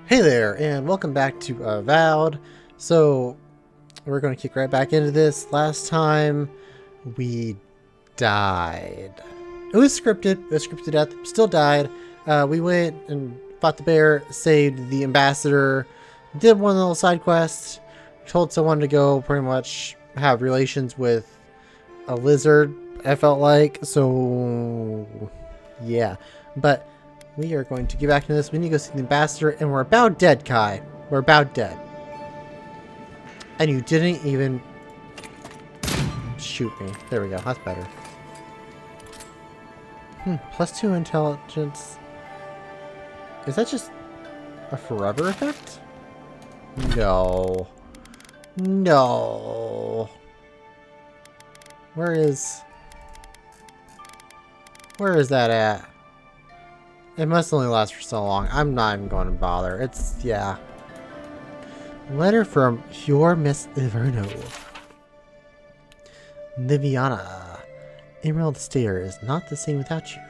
Hey there, and welcome back to Avowed. So, we're going to kick right back into this. Last time, we died. It was scripted. It was scripted to death. Still died. We went and fought the bear, saved the ambassador, did one little side quest, told someone to go pretty much have relations with a lizard, I felt like. So, yeah. But we are going to get back into this. We need to go see the ambassador, and we're about dead, Kai. We're about dead. And you didn't even shoot me. There we go. That's better. +2 intelligence. Is that just a forever effect? No. No. Where is that at? It must only last for so long. I'm not even going to bother. It's, yeah. Letter from your Miss Iverno. Liviana. Emerald Stair is not the same without you.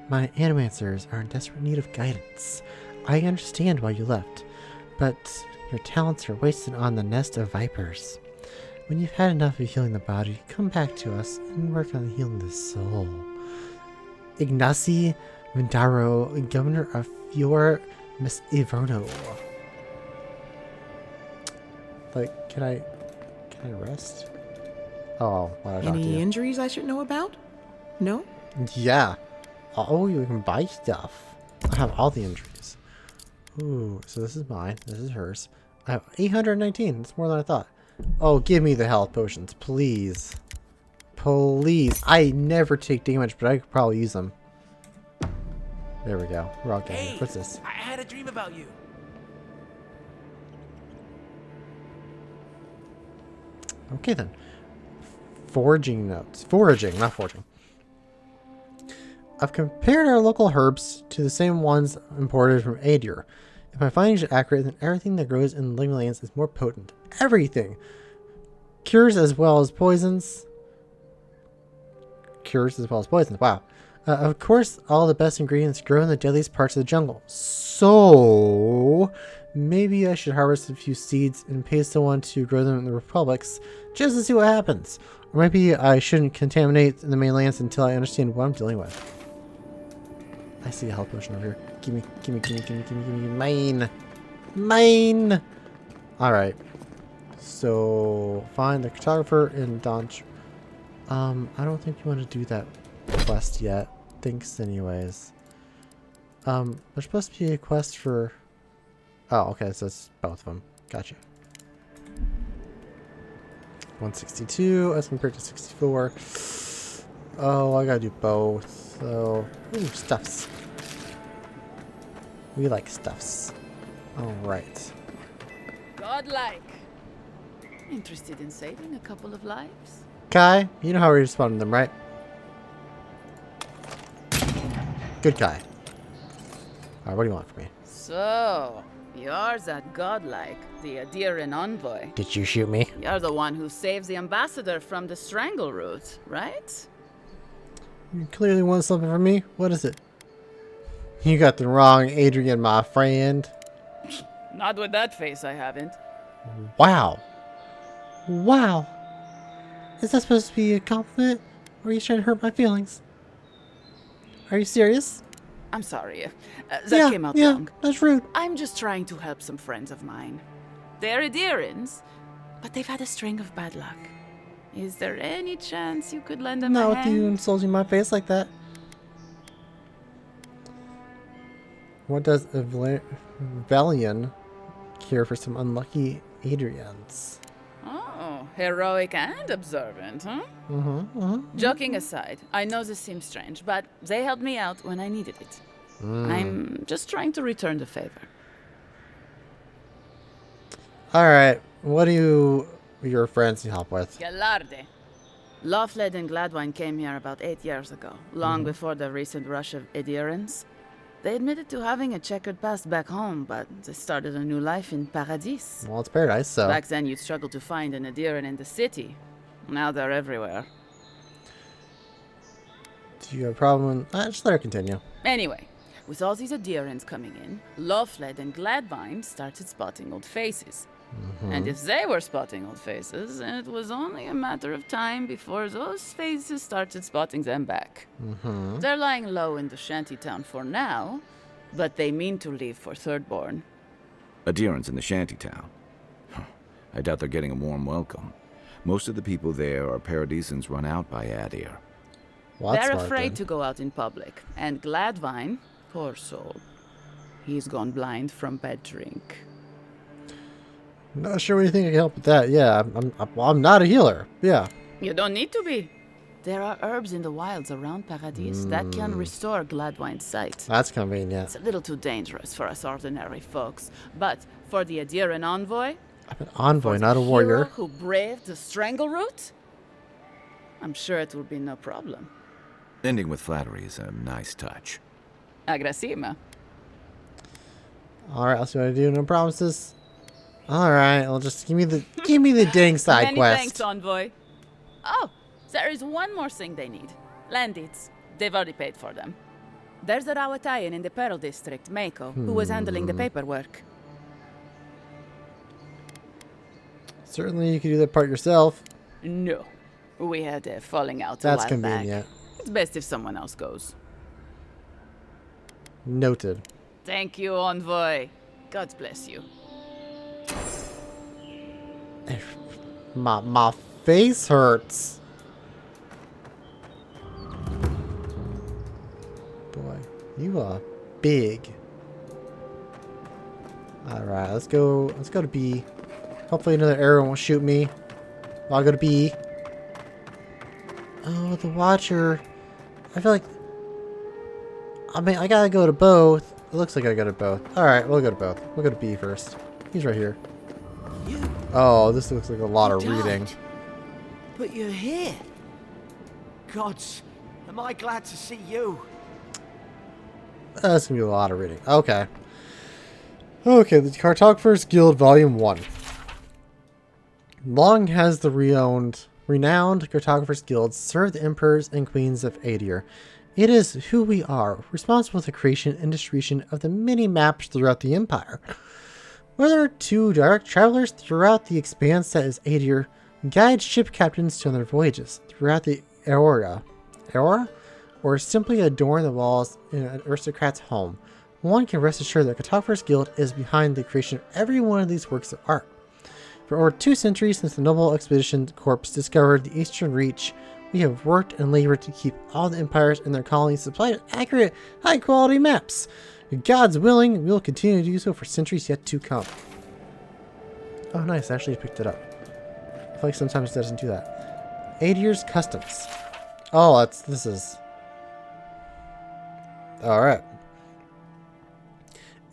My animancers are in desperate need of guidance. I understand why you left, but your talents are wasted on the nest of vipers. When you've had enough of healing the body, come back to us and work on healing the soul. Ignacy Mindaro, Governor of Fior Miss Iverno. Like, can I rest? Oh, what did I talk to you? Any injuries I should know about? No? Yeah. Oh, you can buy stuff. I have all the injuries. Ooh, so this is mine. This is hers. I have 819. That's more than I thought. Oh, give me the health potions, please. Please. I never take damage, but I could probably use them. There we go. We're all good. Hey, What's this? I had a dream about you. Okay then. Foraging notes. Foraging, not foraging. I've compared our local herbs to the same ones imported from Adir. If my findings are accurate, then everything that grows in the Living Lands is more potent. Everything! Cures as well as poisons. Cures as well as poisons. Wow. Of course, all the best ingredients grow in the deadliest parts of the jungle. So, maybe I should harvest a few seeds and pay someone to grow them in the republics just to see what happens. Or maybe I shouldn't contaminate the mainlands until I understand what I'm dealing with. I see a health potion over here. Gimme, gimme, gimme, gimme, gimme, gimme, mine! Mine! Alright. So, find the cartographer in Donch. I don't think you want to do that quest yet. Thanks anyways. There's supposed to be a quest for... Oh, okay, so it's both of them. Gotcha. 162 as compared to 64. Oh, I gotta do both. So, ooh, stuffs. We like stuffs. Alright. Godlike. Interested in saving a couple of lives? Kai, you know how we respond to them, right? Good Kai. Alright, what do you want from me? So, you're that godlike, the Adiran envoy. Did you shoot me? You're the one who saves the ambassador from the strangle root, right? You clearly want something from me. What is it? You got the wrong Adrian, my friend. Not with that face, I haven't. Wow. Wow. Is that supposed to be a compliment? Or are you trying to hurt my feelings? Are you serious? I'm sorry. That came out wrong. That's rude. I'm just trying to help some friends of mine. They're Adirans, but they've had a string of bad luck. Is there any chance you could lend them Not a with hand? you insulting my face like that. What does Valian care for some unlucky Adrians? Oh, heroic and observant, huh? Joking aside, I know this seems strange, but they helped me out when I needed it. I'm just trying to return the favor. Alright, what do your friends need help with? Galarde. Lawfled and Gladwine came here about 8 years ago, long before the recent rush of Adirans. They admitted to having a checkered past back home, but they started a new life in Paradis. Well, it's paradise, so... Back then, you'd struggle to find an Adiran in the city. Now they're everywhere. Do you have a problem? Just let her continue. Anyway, with all these adherents coming in, Loveled and Gladwine started spotting old faces. And if they were spotting old faces, it was only a matter of time before those faces started spotting them back. They're lying low in the shantytown for now, but they mean to leave for Thirdborn. Adherents in the shantytown. I doubt they're getting a warm welcome. Most of the people there are paradisans run out by Adir. Well, that's They're smart, afraid then. to go out in public, and Gladwine, poor soul, he's gone blind from bad drink. Not sure what you think I can help with that. Yeah, I'm not a healer. Yeah. You don't need to be. There are herbs in the wilds around Paradis that can restore Gladwine's sight. That's convenient. It's a little too dangerous for us ordinary folks, but for the Adiran envoy, I'm an envoy, for not a the warrior. hero who braved the strangle route, I'm sure it will be no problem. Ending with flattery is a nice touch. Agrasima. All right, I'll see what I do. No promises. All right, well, just give me the dang side Many quest. thanks, envoy. Oh, there is one more thing they need. Land deeds. They've already paid for them. There's a Rawatayan in the Pearl District, Mako, who was handling the paperwork. Certainly, you can do that part yourself. No. We had a falling out a That's while convenient. back. It's best if someone else goes. Noted. Thank you, envoy. God bless you. My face hurts. Boy, you are big. All right, let's go to B. Hopefully another arrow won't shoot me. I'll go to B. Oh, the Watcher. I feel like... I mean, I gotta go to both. It looks like I go to both. Alright, we'll go to both. We'll go to B first. He's right here. Oh, this looks like a lot of reading. But you're here. Gods, am I glad to see you? That's gonna be a lot of reading. Okay. Okay, the Cartographers Guild Volume 1. Long has the renowned Cartographers Guild served the emperors and queens of Adir. It is who we are, responsible for the creation and distribution of the many maps throughout the empire. Whether to direct travelers throughout the expanse that is Adir, guide ship captains on their voyages throughout the Aurora, or simply adorn the walls in an aristocrat's home, one can rest assured that Cartographers Guild is behind the creation of every one of these works of art. For over 2 centuries since the Noble Expedition Corps discovered the Eastern Reach, we have worked and labored to keep all the empires and their colonies supplied with accurate, high-quality maps. If God's willing, we will continue to do so for centuries yet to come. Oh, nice. I actually picked it up. I feel like sometimes it doesn't do that. Adir's Customs. Oh, this is... Alright.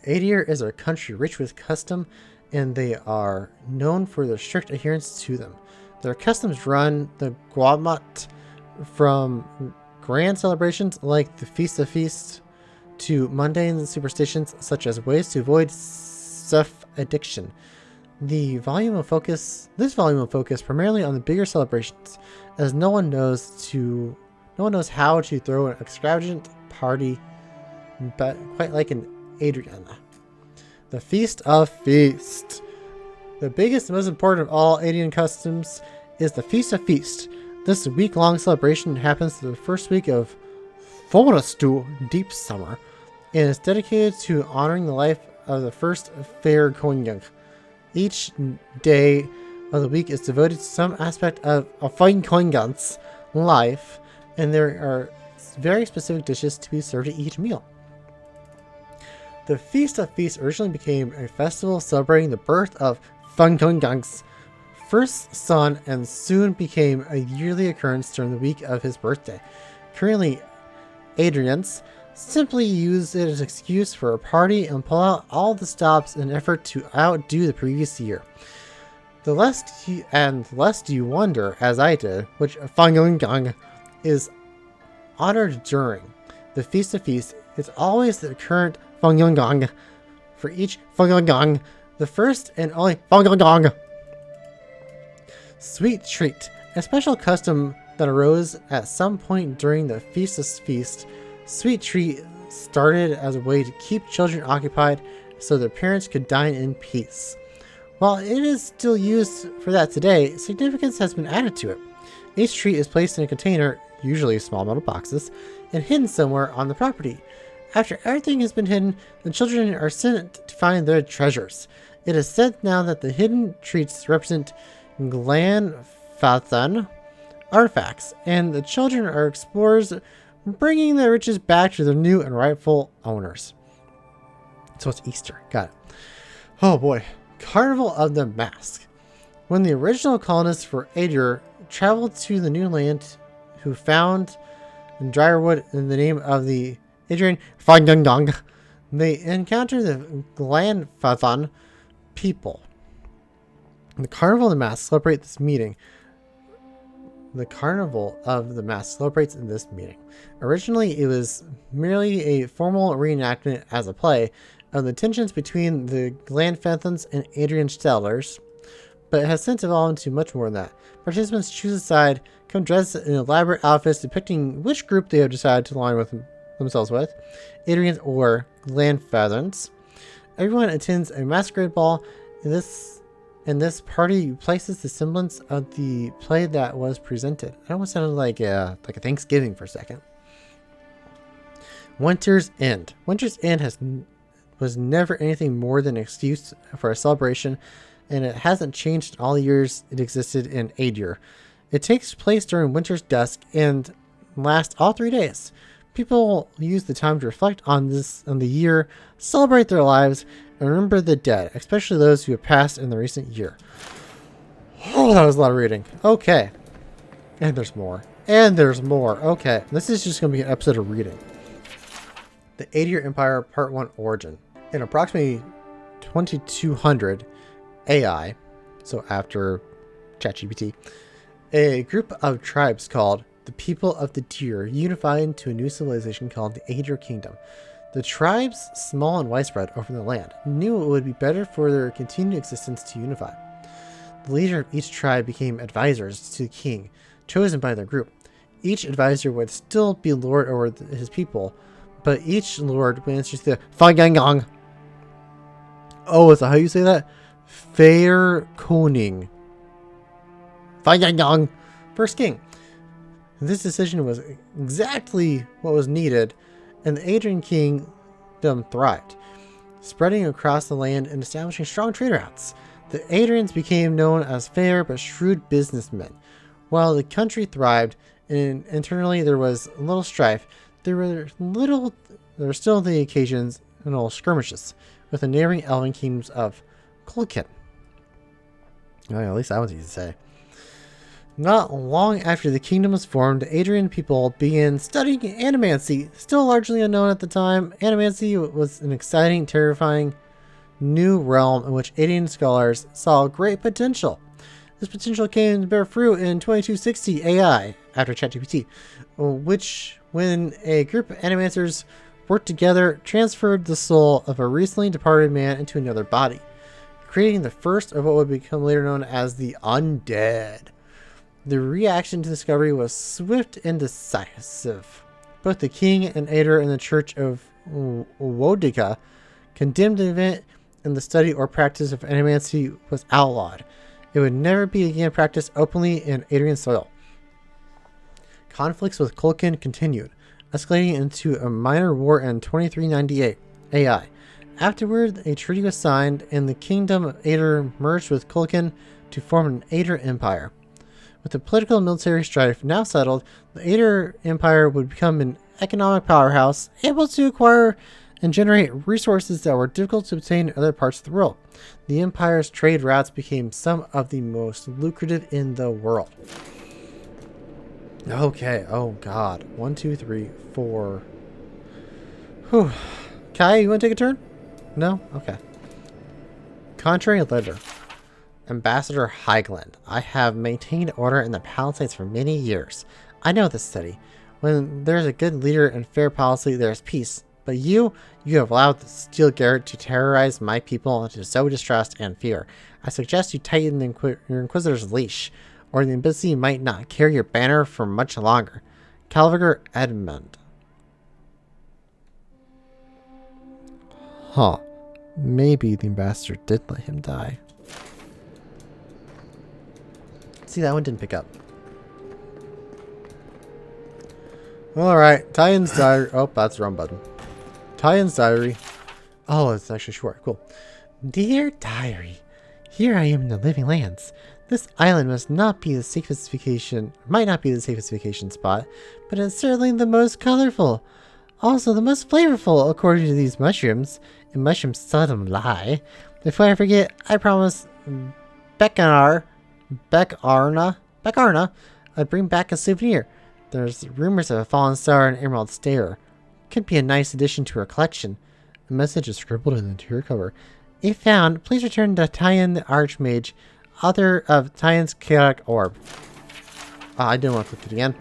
Adir is a country rich with custom, and they are known for their strict adherence to them. Their customs run the Guamat from grand celebrations like the Feast of Feasts to mundane superstitions such as ways to avoid self-addiction. This volume will focus primarily on the bigger celebrations, as no one knows how to throw an extravagant party, but quite like an Adrian. The Feast of Feast. The biggest and most important of all Adian customs is the Feast of Feast. This week-long celebration happens the first week of Forestu, Deep Summer, and is dedicated to honoring the life of the first fair Kongyang. Each day of the week is devoted to some aspect of a fine Kongyang's life, and there are very specific dishes to be served at each meal. The Feast of Feasts originally became a festival celebrating the birth of Fan Kongyang's first son and soon became a yearly occurrence during the week of his birthday. Currently, Adrians simply use it as an excuse for a party and pull out all the stops in an effort to outdo the previous year. The less you wonder, as I did, which Fan Kongyang is honored during the Feast of Feasts. It's always the current Fan Kongyang for each Fan Kongyang, the first and only Fan Kongyang. Sweet Treat, a special custom that arose at some point during the Feast of Feast. Sweet Treat started as a way to keep children occupied so their parents could dine in peace. While it is still used for that today, significance has been added to it. Each treat is placed in a container, usually small metal boxes, and hidden somewhere on the property. After everything has been hidden, the children are sent to find their treasures. It is said now that the hidden treats represent Glanfathan artifacts, and the children are explorers bringing their riches back to their new and rightful owners. So it's Easter. Got it. Oh boy. Carnival of the Mask. When the original colonists for Adir traveled to the new land, who found Dryerwood in the name of the Adrian Fangdong, they encountered the Glanfathan people. The Carnival of the Mask celebrates this meeting. The Carnival of the Mask celebrates in this meeting. Originally, it was merely a formal reenactment as a play of the tensions between the Glanfathans and Adrian settlers, but it has since evolved into much more than that. Participants choose a side, come dressed in elaborate outfits depicting which group they have decided to align with themselves with, Adrians or Glanfathans. Everyone attends a masquerade ball. In this party places the semblance of the play that was presented. It almost sounded like a Thanksgiving for a second. Winter's End. Winter's End was never anything more than an excuse for a celebration, and it hasn't changed in all the years it existed in Adir. It takes place during winter's dusk and lasts all 3 days. People use the time to reflect on the year, celebrate their lives, and remember the dead, especially those who have passed in the recent year. Oh, that was a lot of reading. Okay. And there's more. And there's more. Okay. This is just going to be an episode of reading. The Adir Empire Part 1 Origin. In approximately 2200 AI, so after ChatGPT, a group of tribes called the People of the Deer unified into a new civilization called the Adir Kingdom. The tribes, small and widespread over the land, knew it would be better for their continued existence to unify. The leader of each tribe became advisors to the king, chosen by their group. Each advisor would still be lord over his people, but each lord would answer to the Fagangang. Oh, is that how you say that? Fair Koning. Fagangang. First king. This decision was exactly what was needed, and the Adrian kingdom thrived, spreading across the land and establishing strong trade routes. The Adrians became known as fair but shrewd businessmen. While the country thrived and internally there was little strife, there were still the occasional skirmishes with the neighboring elven kingdoms of Kulkin. Oh, yeah, at least that was easy to say. Not long after the kingdom was formed, the Adrian people began studying animancy. Still largely unknown at the time, animancy was an exciting, terrifying new realm in which Adrian scholars saw great potential. This potential came to bear fruit in 2260 AI, after ChatGPT, which, when a group of animancers worked together, transferred the soul of a recently departed man into another body, creating the first of what would become later known as the undead. The reaction to the discovery was swift and decisive. Both the king and Adir and the Church of Wodika condemned the event, and the study or practice of animancy was outlawed. It would never be again practiced openly in Adrian soil. Conflicts with Kulkin continued, escalating into a minor war in 2398 AI. Afterward, a treaty was signed, and the kingdom of Adir merged with Kulkin to form an Adir Empire. With the political and military strife now settled, the Adir Empire would become an economic powerhouse, able to acquire and generate resources that were difficult to obtain in other parts of the world. The empire's trade routes became some of the most lucrative in the world. Okay, oh god. 1, 2, 3, 4. Whew. Kai, you want to take a turn? No? Okay. Contrary letter. Ambassador Highland, I have maintained order in the Palisades for many years. I know this city. When there's a good leader and fair policy, there's peace. But you have allowed the Steel Garret to terrorize my people and to sow distrust and fear. I suggest you tighten your Inquisitor's leash, or the embassy might not carry your banner for much longer. Calviger Edmund. Huh. Maybe the ambassador did let him die. See, that one didn't pick up. Alright, Tyen's diary. Oh, that's the wrong button. Tyen's diary. Oh, it's actually short. Cool. Dear diary, here I am in the living lands. This island must not be the safest vacation, might not be the safest vacation spot, but it's certainly the most colorful. Also the most flavorful, according to these mushrooms. And mushrooms seldom lie. Before I forget, I promise Bekarna, I'd bring back a souvenir. There's rumors of a fallen star and emerald stare. Could be a nice addition to her collection. A message is scribbled in the interior cover. If found, please return to Tyen the Archmage, author of Tyen's Chaotic Orb. I didn't want to click it again.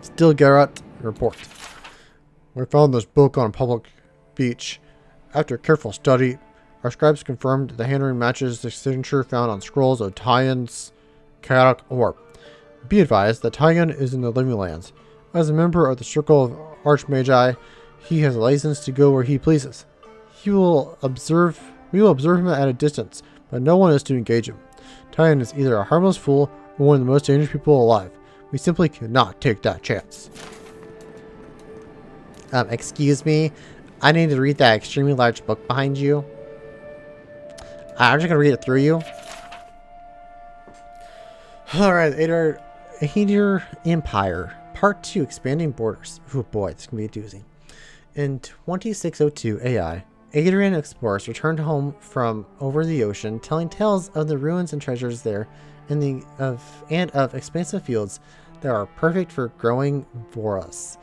Still Garrett, report. We found this book on a public beach. After careful study, our scribes confirmed the handwriting matches the signature found on scrolls of Tyen's Chaotic Orb. Be advised that Tyen is in the Living Lands. As a member of the Circle of Archmagi, he has a license to go where he pleases. We will observe him at a distance, but no one is to engage him. Tyen is either a harmless fool or one of the most dangerous people alive. We simply cannot take that chance. Excuse me. I need to read that extremely large book behind you. I'm just gonna read it through you. Alright, Adir Empire, Part 2, Expanding Borders. Oh boy, this is gonna be a doozy. In 2602 AI, Adrian explorers returned home from over the ocean, telling tales of the ruins and treasures there, and of expansive fields that are perfect for growing Voros.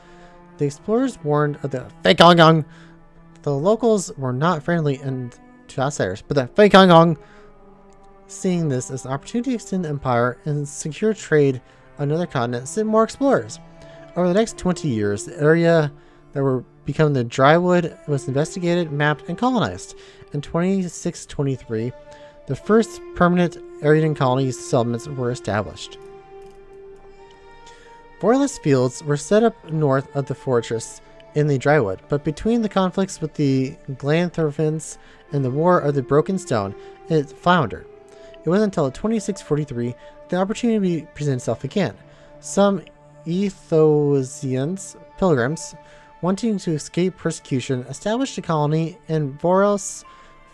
The explorers warned of the Fekongong. The locals were not friendly to outsiders, but the Fekongong, seeing this as an opportunity to extend the empire and secure trade on another continent, sent more explorers. Over the next 20 years, the area that were become the Drywood was investigated, mapped, and colonized. In 2623, the first permanent Arian colony settlements were established. Boreless fields were set up north of the fortress in the Drywood, but between the conflicts with the Glanthorfins and the War of the Broken Stone, it floundered. It wasn't until 2643 the opportunity presented itself again. Some Ethosians, pilgrims, wanting to escape persecution, established a colony in Voros,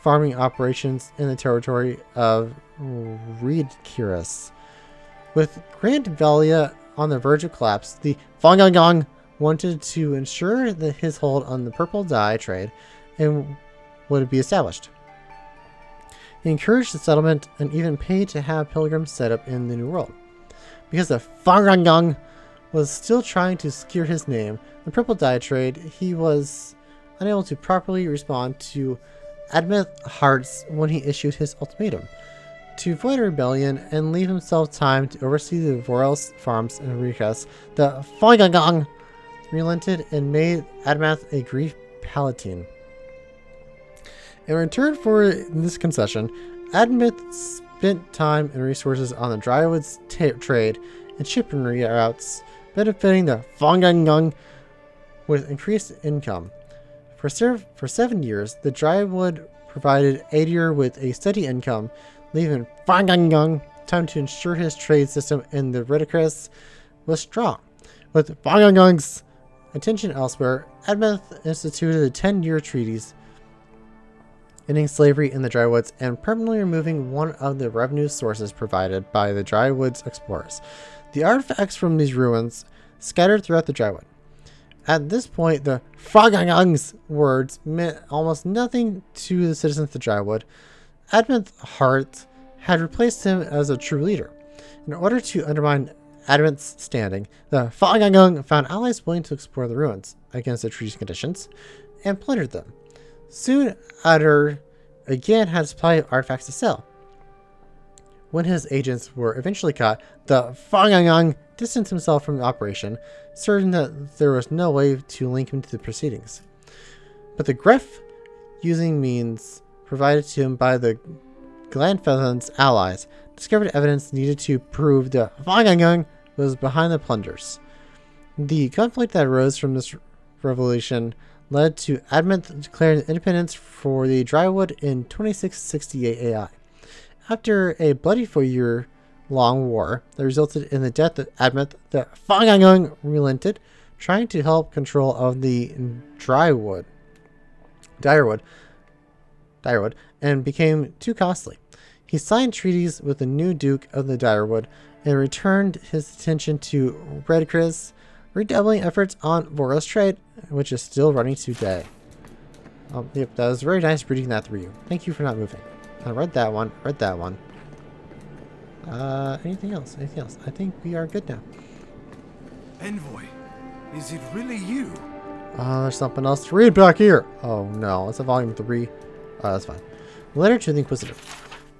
farming operations in the territory of Reedkiris. With Grand Valia on the verge of collapse, the Fongangong wanted to ensure that his hold on the purple dye trade and would be established. He encouraged the settlement and even paid to have pilgrims set up in the New World. Because the Fongangong was still trying to secure his name, the purple dye trade, he was unable to properly respond to Admeth Hearts when he issued his ultimatum. To avoid a rebellion and leave himself time to oversee the Voros farms and Rikas, the Fongangong relented and made Admath a grief palatine. In return for this concession, Admath spent time and resources on the Drywood's trade and shipping routes, benefiting the Fongangong with increased income. For 7 years, the Drywood provided Adir with a steady income, leaving Fongangong time to ensure his trade system in the Ridicus was strong. With Fongangong's attention elsewhere, Admeth instituted the 10-year treaties, ending slavery in the Drywoods and permanently removing one of the revenue sources provided by the Drywoods explorers. The artifacts from these ruins scattered throughout the Drywood. At this point, the Fongangong's words meant almost nothing to the citizens of the Drywood. Admeth Hart had replaced him as a true leader. In order to undermine Admeth's standing, the Fongangong found allies willing to explore the ruins against the treaty's conditions and plundered them. Soon, Adir again had a supply of artifacts to sell. When his agents were eventually caught, the Fongangong distanced himself from the operation, certain that there was no way to link him to the proceedings. But the Gref, using means provided to him by the Glanfethon's allies, discovered evidence needed to prove the Fongangong was behind the plunders. The conflict that arose from this revelation led to Admeth declaring independence for the Drywood in 2668 AI. After a bloody 4-year-long war that resulted in the death of Admeth, the Fangang relented, trying to help control of the Drywood, and became too costly. He signed treaties with the new Duke of the Direwood and returned his attention to Redcris, redoubling efforts on Voros trade, which is still running today. Yep, that was very nice reading that through you. Thank you for not moving. I read that one. Anything else? Anything else? I think we are good now. Envoy, is it really you? There's something else to read back here. Oh no, it's a volume 3. That's fine. Letter to the Inquisitor.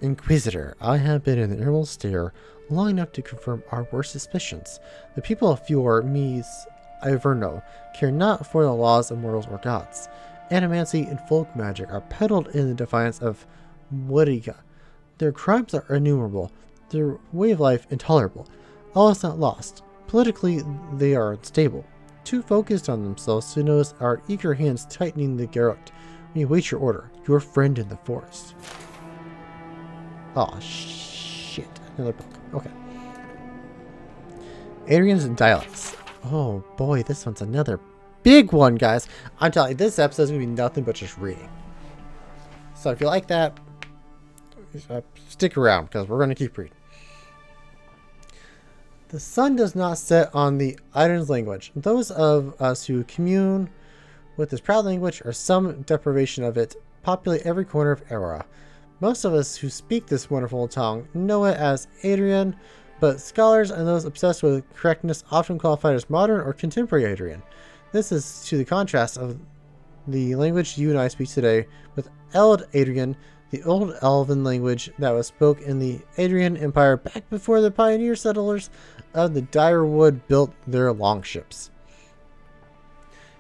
Inquisitor, I have been in the Emerald Stair long enough to confirm our worst suspicions. The people of Fjord Mies Iverno care not for the laws of mortals or gods. Animancy and folk magic are peddled in the defiance of Wodiga. Their crimes are innumerable, their way of life intolerable. All is not lost. Politically, they are unstable. Too focused on themselves to notice our eager hands tightening the garrote. We await your order. Your friend in the forest. Oh, shit. Another book. Okay. Adrian's dialects. Oh, boy. This one's another big one, guys. I'm telling you, this episode's going to be nothing but just reading. So if you like that, stick around, because we're going to keep reading. The sun does not set on the Iden's language. Those of us who commune with this proud language, or some deprivation of it, populate every corner of Aurora. Most of us who speak this wonderful tongue know it as Adrian, but scholars and those obsessed with correctness often qualify it as modern or contemporary Adrian. This is to the contrast of the language you and I speak today with Eld Adrian, the old elven language that was spoke in the Adrian Empire back before the pioneer settlers of the Direwood built their longships.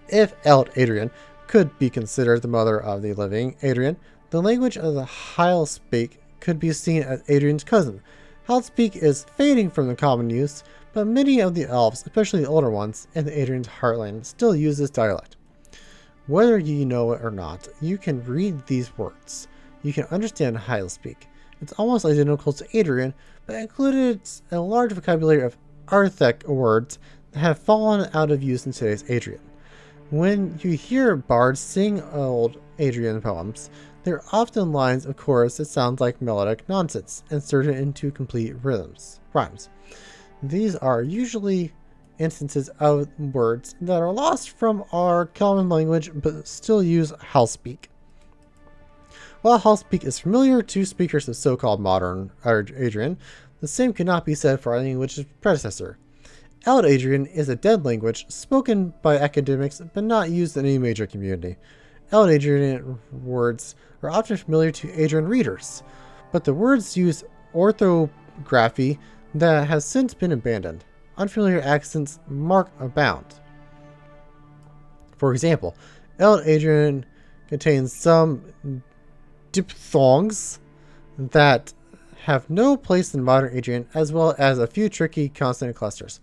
If Eld Adrian could be considered the mother of the living Adrian, the language of the Heilspeak could be seen as Adrian's cousin. Heilspeak is fading from the common use, but many of the elves, especially the older ones, in the Adrian's heartland still use this dialect. Whether you know it or not, you can read these words. You can understand Heilspeak. It's almost identical to Adrian, but included a large vocabulary of Arthek words that have fallen out of use in today's Adrian. When you hear bards sing old Adrian poems, there are often lines of chorus that sound like melodic nonsense, inserted into complete rhymes. These are usually instances of words that are lost from our common language but still use Heilspeak. While Heilspeak is familiar to speakers of so-called modern Adrian, the same cannot be said for our language's predecessor. Eld Adrian is a dead language spoken by academics but not used in any major community. Eld Adrian words are often familiar to Adrian readers, but the words use orthography that has since been abandoned. Unfamiliar accents mark abound. For example, Eld Adrian contains some diphthongs that have no place in modern Adrian, as well as a few tricky consonant clusters.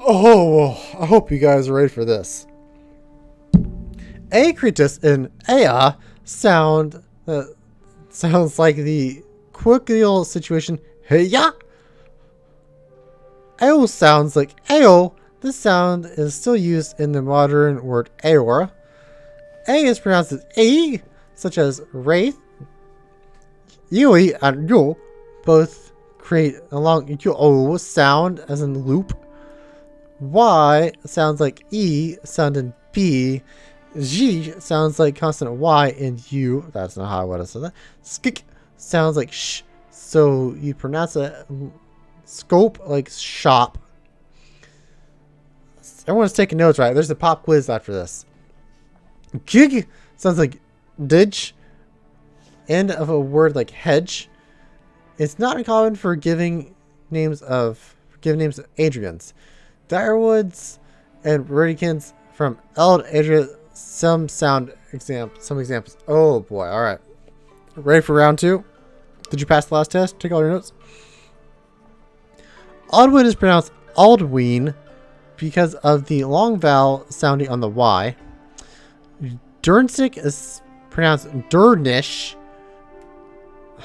Oh, I hope you guys are ready for this. Acritus and Ea sounds like the colloquial situation Heya. Ao sounds like Ao. This sound is still used in the modern word Aora. A is pronounced as A, such as Wraith. Yui and Yo both create a long Yo sound as in loop. Y sounds like E, sound in B. G sounds like consonant Y in U. That's not how I would have said that. Skik sounds like sh. So you pronounce it scope like shop. Everyone's taking notes, right? There's a pop quiz after this. Gig sounds like ditch. End of a word like hedge. It's not uncommon for giving names of Adrians. Direwoods and Rudikins from Eld Adrian. Some examples. Oh boy! All right, ready for round 2? Did you pass the last test? Take all your notes. Aldwin is pronounced Aldween. because of the long vowel sounding on the Y. Durnsik is pronounced Durnish.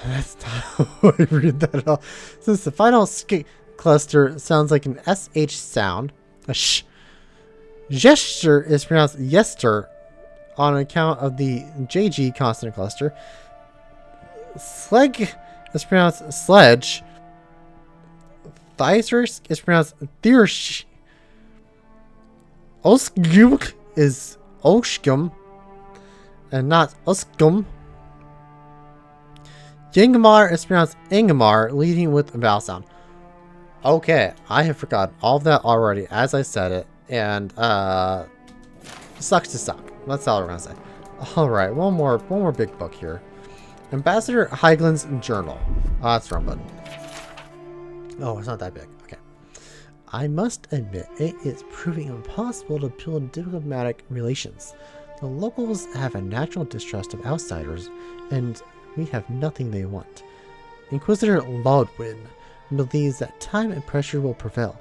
That's not how I read that at all. Since the final sk cluster sounds like an SH sound, a sh. Gesture is pronounced yester on account of the JG consonant cluster. Sleg is pronounced sledge. Thysers is pronounced thirsch. Oskgum is oshgum and not oskum. Yangamar is pronounced Ingamar, leading with a vowel sound. Okay, I have forgotten all of that already as I said it, and sucks to suck. That's all we're gonna say. All right, one more big book here. Ambassador Heiglin's journal. Oh, that's the wrong button. Oh, it's not that big. Okay. I must admit, it is proving impossible to build diplomatic relations. The locals have a natural distrust of outsiders, and we have nothing they want. Inquisitor Laudwin believes that time and pressure will prevail.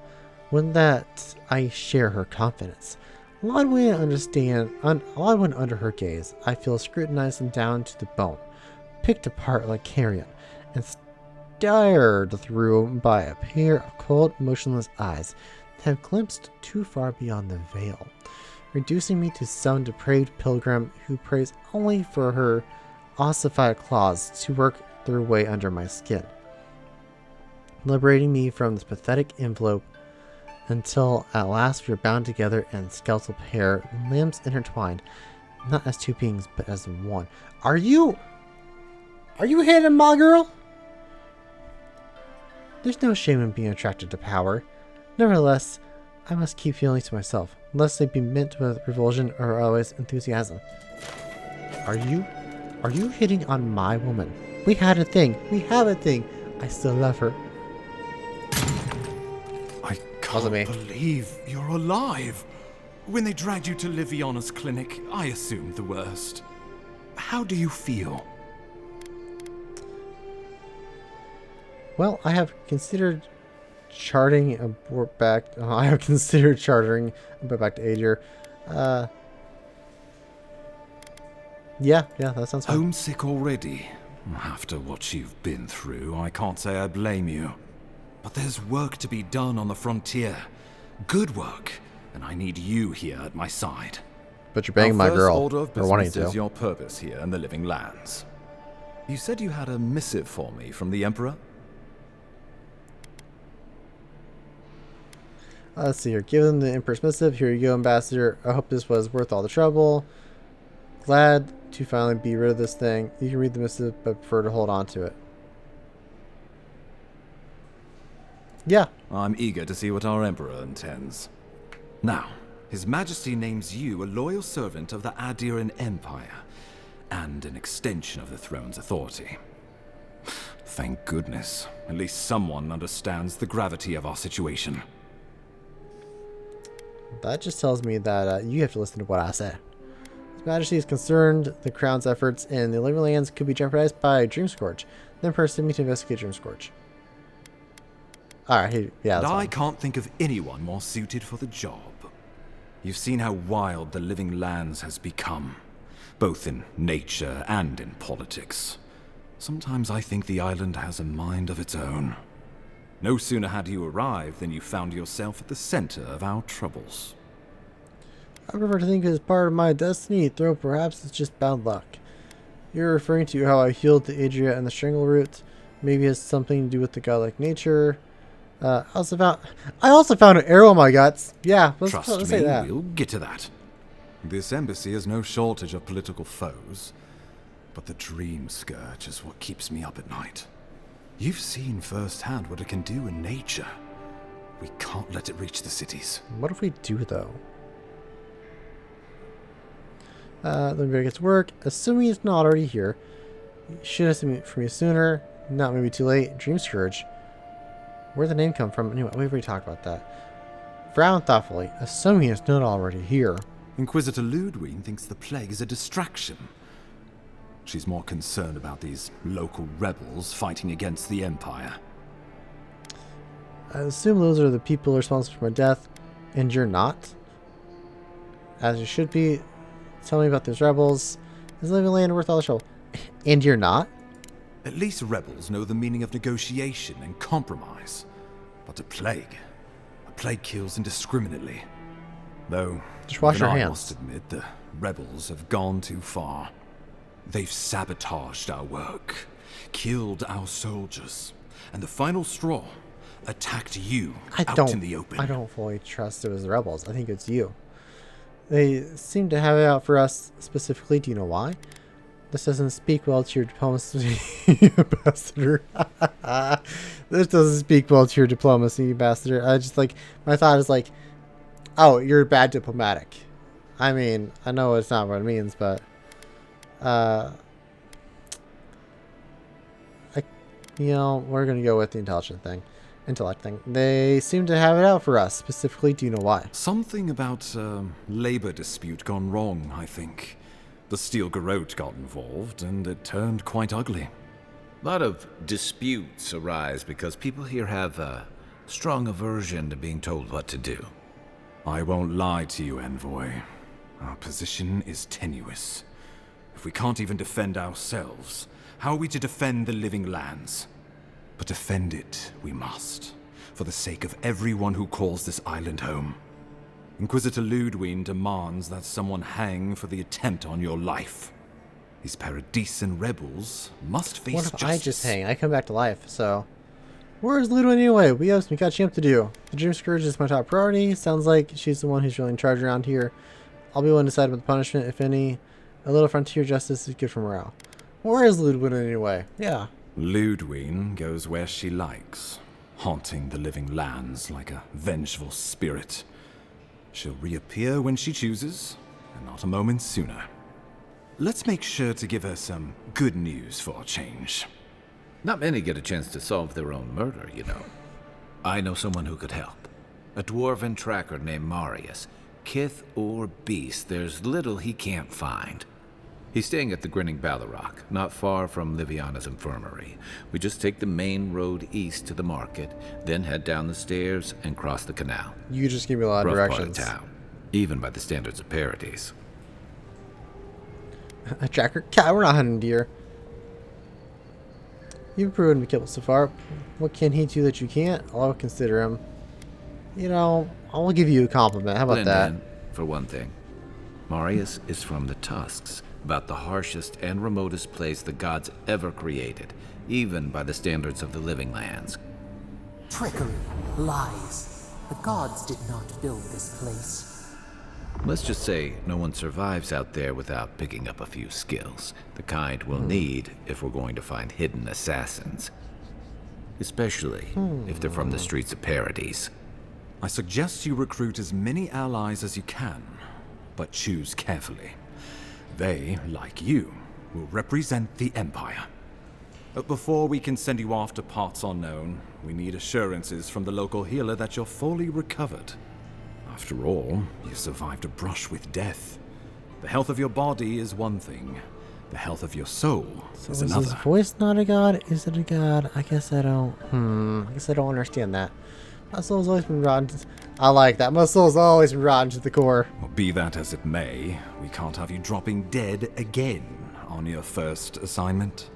When that, I share her confidence. Laudwin under her gaze, I feel scrutinized and down to the bone, picked apart like carrion, and stared through by a pair of cold, motionless eyes that have glimpsed too far beyond the veil, reducing me to some depraved pilgrim who prays only for her ossified claws to work their way under my skin, liberating me from this pathetic envelope until at last we are bound together in skeletal pair, limbs intertwined, not as two beings but as one. Are you hitting my girl? There's no shame in being attracted to power. Nevertheless, I must keep feelings to myself, lest they be met with revulsion or always enthusiasm. Are you hitting on my woman? We had a thing. We have a thing. I still love her. I can't believe you're alive. When they dragged you to Liviana's clinic, I assumed the worst. How do you feel? Well, I have considered charting a boat back. I have considered chartering a boat back to Adir. Yeah, that sounds fine. Homesick already? After what you've been through, I can't say I blame you. But there's work to be done on the frontier. Good work. And I need you here at my side. But you're banging my girl. Order of or wanting business to. is your purpose here in the Living Lands. You said you had a missive for me from the Emperor? Let's see here. Give them the Emperor's missive. Here you go, Ambassador. I hope this was worth all the trouble. Glad to finally be rid of this thing. You can read the missive, but prefer to hold on to it. Yeah. I'm eager to see what our Emperor intends. Now, His Majesty names you a loyal servant of the Adiran Empire, and an extension of the throne's authority. Thank goodness. At least someone understands the gravity of our situation. That just tells me that you have to listen to what I say. His Majesty is concerned the Crown's efforts in the Living Lands could be jeopardized by Dreamscourge. The Emperor sent me to investigate Dreamscourge. Alright, yeah, that's I fine. can't think of anyone more suited for the job. You've seen how wild the Living Lands has become, both in nature and in politics. Sometimes I think the island has a mind of its own. No sooner had you arrived than you found yourself at the center of our troubles. I prefer to think it is part of my destiny, though perhaps it's just bad luck. You're referring to how I healed the Adria and the Strangle Root. Maybe it has something to do with the godlike nature. I also found an arrow in my guts. Yeah, let's say that. We'll get to that. This embassy has no shortage of political foes, but the Dream Scourge is what keeps me up at night. You've seen firsthand what it can do in nature. We can't let it reach the cities. What if we do, though? Let me get to work. Assuming it's not already here. Should have seen it from me sooner. Not maybe too late. Dream Scourge. Where'd the name come from? Anyway, we've already talked about that. Frown thoughtfully, assuming it's not already here. Inquisitor Ludwig thinks the plague is a distraction. She's more concerned about these local rebels fighting against the Empire. I assume those are the people responsible for my death. And you're not? As you should be. Tell me about those rebels. Is living land worth all the trouble? And you're not? At least rebels know the meaning of negotiation and compromise. But a plague kills indiscriminately. Though, Just wash even your I hands. must admit, the rebels have gone too far. They've sabotaged our work, killed our soldiers, and the final straw, attacked you out in the open. I don't fully trust it was the rebels. I think it's you. They seem to have it out for us specifically. Do you know why? This doesn't speak well to your diplomacy, ambassador. This doesn't speak well to your diplomacy, ambassador. I just like, my thought is like, oh, you're bad diplomatic. I mean, I know it's not what it means, but, we're gonna go with the intellect thing. They seem to have it out for us specifically. Do you know why? Something about labor dispute gone wrong, I think. The Steel Garrote got involved, and it turned quite ugly. A lot of disputes arise because people here have a strong aversion to being told what to do. I won't lie to you, Envoy. Our position is tenuous. If we can't even defend ourselves, how are we to defend the living lands? But defend it we must, for the sake of everyone who calls this island home. Inquisitor Ludwig demands that someone hang for the attempt on your life. These Paradisian rebels must face What if justice. I just hang? I come back to life, so... Where's Ludwig anyway? We have some catching up to do. The Dream Scourge is my top priority. Sounds like she's the one who's really in charge around here. I'll be one to decide about the punishment, if any. A little frontier justice is good for morale. Where is Ludwig anyway? Yeah. Ludwig goes where she likes, haunting the living lands like a vengeful spirit. She'll reappear when she chooses, and not a moment sooner. Let's make sure to give her some good news for a change. Not many get a chance to solve their own murder, you know. I know someone who could help. A dwarven tracker named Marius. Kith or beast, there's little he can't find. He's staying at the Grinning Ballarrock, not far from Liviana's infirmary. We just take the main road east to the market, then head down the stairs and cross the canal. You just give me a lot of Rough directions. part of town, even by the standards of Paradise. A tracker? Cat, we're not hunting deer. You've proven to be capable so far. What can he do that you can't? I'll consider him. You know, I'll give you a compliment. How about Blend that? in, for one thing. Marius is from the Tusks, about the harshest and remotest place the gods ever created, even by the standards of the living lands. Trickery, lies. The gods did not build this place. Let's just say no one survives out there without picking up a few skills, the kind we'll need if we're going to find hidden assassins. Especially if they're from the streets of Paradise. I suggest you recruit as many allies as you can, but choose carefully. They, like you, will represent the Empire. But before we can send you off to parts unknown, we need assurances from the local healer that you're fully recovered. After all, you survived a brush with death. The health of your body is one thing. The health of your soul So is is another. his voice not a god? Is it a god? I guess I don't. I guess I don't understand that. My soul's always been rotten. I like that. My soul's always been rotten to the core. Well, be that as it may, we can't have you dropping dead again on your first assignment.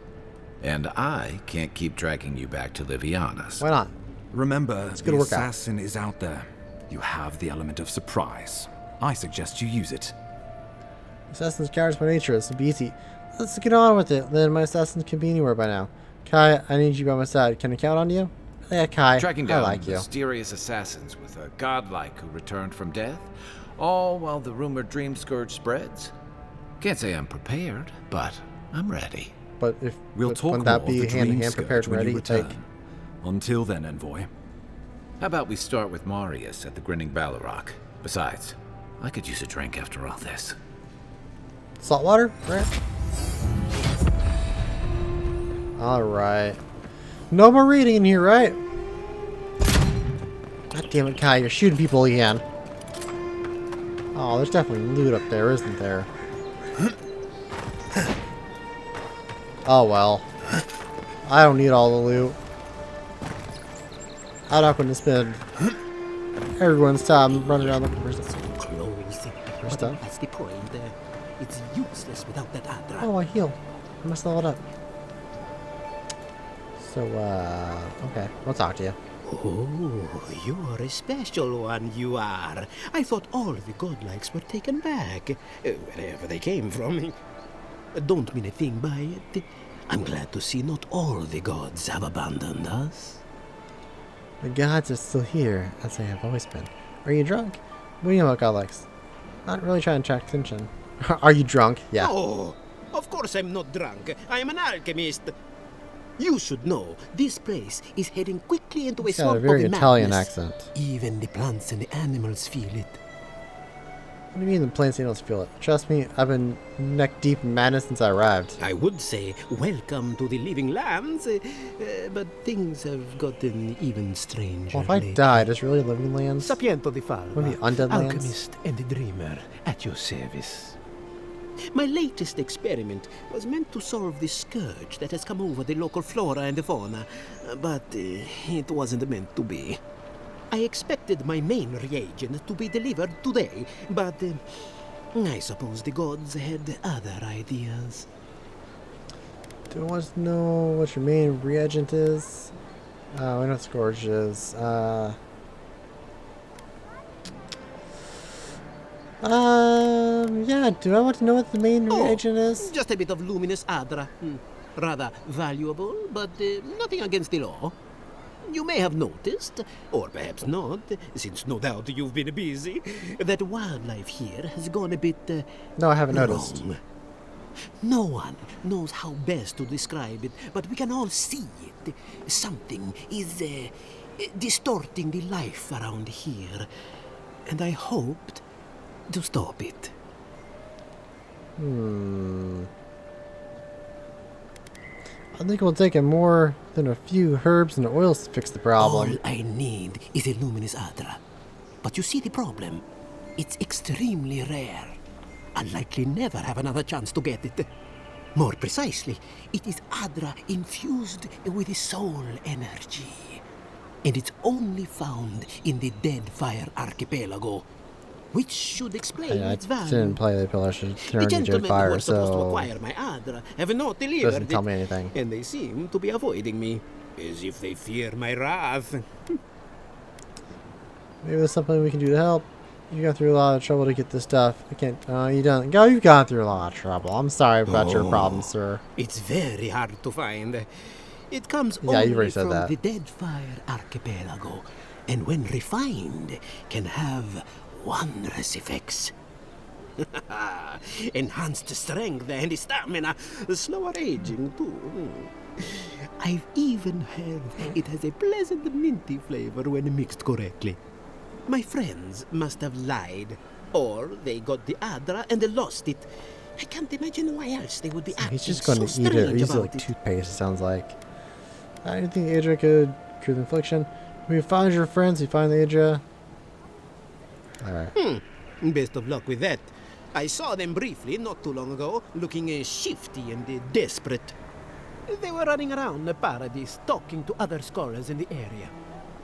And I can't keep dragging you back to Liviana's. Why not? Remember, gonna the work out. assassin is out there. You have the element of surprise. I suggest you use it. Assassin's cowards by nature. This will be easy. Let's get on with it. Then my assassins can be anywhere by now. Kai, I need you by my side. Can I count on you? Yeah, Kai. Tracking I down like you. mysterious assassins with a godlike who returned from death, all while the rumored dream scourge spreads. Can't say I'm prepared, but I'm ready. But if We'll but talk wouldn't more that of be the hand in dream hand prepared scourge and when you ready? return. Until then, Envoy. How about we start with Marius at the Grinning Ballarrock? Besides, I could use a drink after all this. Salt water? Right. Alright. No more reading in here, right? God damn it, Kai, you're shooting people again. Oh, there's definitely loot up there, isn't there? Oh well. I don't need all the loot. I'm not going to spend Everyone stop and run around looking for So stuff. close. But stuff? that's the point. It's useless without that Adra. Oh, I heal. I must level it up. So, okay. We'll talk to you. Oh, you are a special one, you are. I thought all the godlikes were taken back, wherever they came from. Don't mean a thing by it. I'm glad to see not all the gods have abandoned us. The gods are still here, as they have always been. Are you drunk? What do you know about godlikes? Not really trying to attract attention. Are you drunk? Yeah. Oh, of course I'm not drunk. I am an alchemist. You should know, this place is heading quickly into a He's got swamp a very of Italian madness. accent. Even the plants and the animals feel it. What do you mean the plains don't feel it? Trust me, I've been neck deep in madness since I arrived. I would say welcome to the living lands, but things have gotten even stranger Well, if I lately. die, does really living lands? Sapiento di What are the Falva, undead lands? alchemist and a dreamer at your service. My latest experiment was meant to solve the scourge that has come over the local flora and fauna, but it wasn't meant to be. I expected my main reagent to be delivered today, but I suppose the gods had other ideas. Do you want to know what your main reagent is? We know what Scourge is. Yeah, do I want to know what the main reagent is? Just a bit of luminous adra. Rather valuable, but nothing against the law. You may have noticed, or perhaps not, since no doubt you've been busy, that wildlife here has gone a bit No, I haven't noticed. wrong. No one knows how best to describe it, but we can all see it. Something is distorting the life around here, and I hoped to stop it. I think it will take more than a few herbs and oils to fix the problem. All I need is a luminous adra. But you see the problem? It's extremely rare. I'll likely never have another chance to get it. More precisely, it is adra infused with the soul energy. And it's only found in the Deadfire Archipelago, which should explain I its value. didn't play the pillar, should The turn to gentlemen who fire, were supposed to so acquire my adra have not delivered doesn't tell it, me anything. and they seem to be avoiding me, as if they fear my wrath. Maybe there's something we can do to help. You got through a lot of trouble to get this stuff. I can't. You don't. Go. You've gone through a lot of trouble. I'm sorry about your problem, sir. It's very hard to find. It comes Yeah, you only already said from that. the Deadfire Archipelago, and when refined, can have wondrous effects. Enhanced strength and stamina, slower aging too. I've even heard it has a pleasant minty flavor when mixed correctly. My friends must have lied, or they got the adra and they lost it. I can't imagine why else they would be acting He's just so going to eat it. strange He's about like it. toothpaste. It sounds like. I didn't think Adria could cure the infliction. We found your friends. We find the Adria. All right. Best of luck with that. I saw them briefly not too long ago, looking shifty and desperate. They were running around the paradise, talking to other scholars in the area.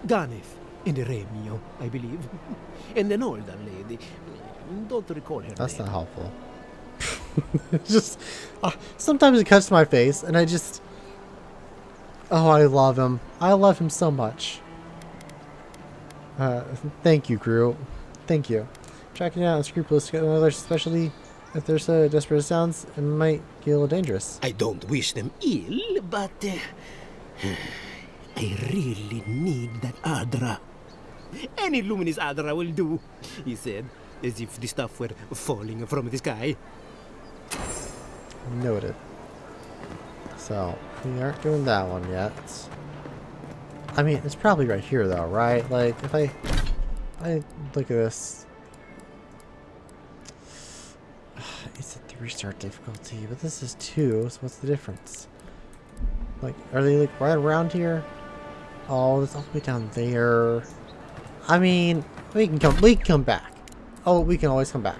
Ganef and Remio, I believe. And an older lady. Don't recall her That's name. not helpful. It's just sometimes it cuts to my face, and I just. Oh, I love him. I love him so much. Thank you, crew. Thank you. Tracking down unscrupulous to get another specialty. If they're so desperate as it sounds, it might get a little dangerous. I don't wish them ill, but I really need that Adra. Any luminous Adra will do, he said, as if the stuff were falling from the sky. Noted. So, we aren't doing that one yet. I mean, it's probably right here though, right? Like, if I look at this. It's a 3-star difficulty, but this is 2, so what's the difference? Like, are they like right around here? Oh, it's all the way down there. I mean, we can come back. Oh, we can always come back.